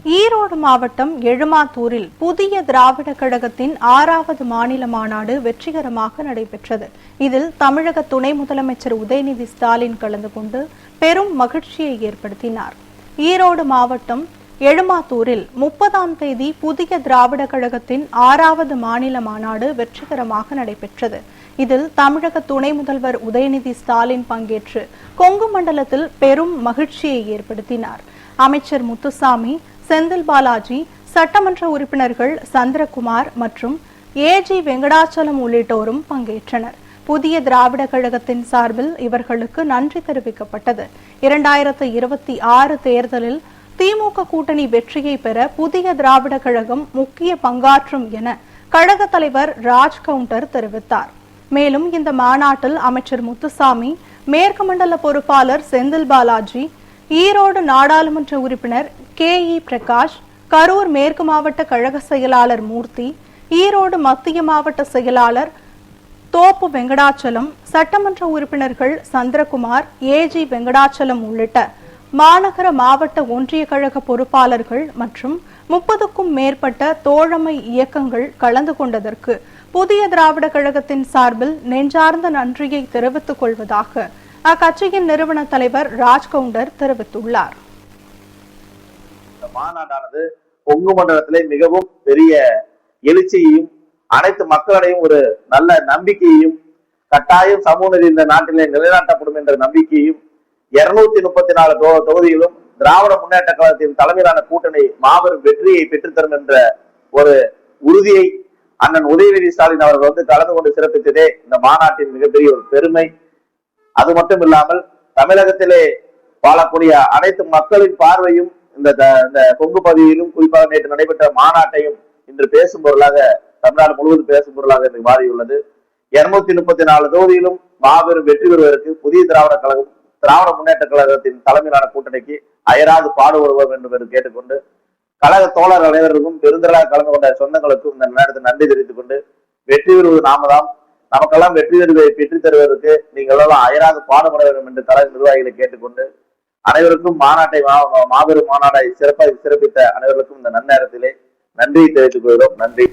ஈரோடு மாவட்டம் எழுமாத்தூரில் புதிய திராவிட கழகத்தின் 6வது மாநில மாநாடு வெற்றிகரமாக நடைபெற்றது. இதில் தமிழக துணை முதலமைச்சர் உதயநிதி ஸ்டாலின் கலந்து கொண்டு பெரும் மகிழ்ச்சியை ஏற்படுத்தினார். ஈரோடு மாவட்டம் எழுமாத்தூரில் 30ஆம் தேதி புதிய திராவிட கழகத்தின் 6வது மாநில மாநாடு வெற்றிகரமாக நடைபெற்றது. இதில் தமிழக துணை முதல்வர் உதயநிதி ஸ்டாலின் பங்கேற்று கொங்கு மண்டலத்தில் பெரும் மகிழ்ச்சியை ஏற்படுத்தினார். அமைச்சர் முத்துசாமி, செந்தில் பாலாஜி, சட்டமன்ற உறுப்பினர்கள் சந்திரகுமார் மற்றும் ஏஜி வெங்கடாச்சலம் உள்ளிட்டோரும் பங்கேற்றனர். புதிய திராவிட கழகத்தின் சார்பில் இவர்களுக்கு நன்றி தெரிவிக்கப்பட்டது. 2026 தேர்தலில் திமுக கூட்டணி வெற்றியை பெற புதிய திராவிட கழகம் முக்கிய பங்காற்றும் என கழக தலைவர் ராஜ் கவுண்டர் தெரிவித்தார். மேலும் இந்த மாநாட்டில் அமைச்சர் முத்துசாமி, மேற்கு மண்டல பொறுப்பாளர் செந்தில் பாலாஜி, ஈரோடு நாடாளுமன்ற உறுப்பினர் KE பிரகாஷ், கரூர் மேற்கு மாவட்ட கழக செயலாளர் மூர்த்தி, ஈரோடு மத்திய மாவட்ட செயலாளர் தோப்பு வெங்கடாச்சலம், சட்டமன்ற உறுப்பினர்கள் சந்திரகுமார், ஏஜி வெங்கடாச்சலம் உள்ளிட்ட மாநகர மாவட்ட ஒன்றிய கழக பொறுப்பாளர்கள் மற்றும் 30க்கும் மேற்பட்ட தோழமை இயக்கங்கள் கலந்து கொண்டதற்கு புதிய திராவிட கழகத்தின் சார்பில் நெஞ்சார்ந்த நன்றியை தெரிவித்துக் கொள்வதாக அக்கட்சியின் நிறுவன தலைவர் ராஜ் கவுண்டர் தெரிவித்துள்ளார். மாநாடானது கொங்கு மண்டலத்திலே மிகவும் பெரிய எழுச்சியையும் அனைத்து மக்களிடையும் ஒரு நல்ல நம்பிக்கையையும், கட்டாயம் சமூக நீதி இந்த நாட்டிலே நிலைநாட்டப்படும் என்ற நம்பிக்கையும், 234 தொகுதியிலும் திராவிட முன்னேற்ற கழகத்தின் தலைமையிலான கூட்டணி மாபெரும் வெற்றியை பெற்றுத்தரும் என்ற ஒரு உறுதியை அண்ணன் உதயநிதி ஸ்டாலின் அவர்கள் கலந்து கொண்டு சிறப்பித்ததே இந்த மாநாட்டின் மிகப்பெரிய ஒரு பெருமை. அது மட்டும் இல்லாமல் தமிழகத்திலே வாழக்கூடிய அனைத்து மக்களின் பார்வையும் இந்த கொங்கு பகுதியிலும், குறிப்பாக நேற்று நடைபெற்ற மாநாட்டையும் இன்று பேசும் பொருளாக, தமிழ்நாடு முழுவதும் பேசும் பொருளாக இன்று மாறியுள்ளது. 234 தொகுதியிலும் மாபெரும் வெற்றி பெறுவதற்கு புதிய திராவிட கழகம், திராவிட முன்னேற்ற கழகத்தின் தலைமையிலான கூட்டணிக்கு அயராது பாடுபடுவோம் என்று கேட்டுக்கொண்டு, கழக தோழர் அனைவருக்கும் பெருந்திரளாக கலந்து கொண்ட சொந்தங்களுக்கும் இந்த நேரத்தில் நன்றி தெரிவித்துக் கொண்டு, வெற்றி பெறுவது நாமதான், நமக்கெல்லாம் வெற்றி பெற்று தருவதற்கு நீங்கள் எல்லாம் அயராது பாடுபட வேண்டும் என்று கழக நிர்வாகிகளை கேட்டுக்கொண்டு, அனைவருக்கும் மாநாட்டை மாபெரும் மாநாட்டை சிறப்பாக சிறப்பித்த அனைவருக்கும் இந்த நன்னேரத்திலே நன்றியை தெரிவித்துக் கொள்கிறோம். நன்றி.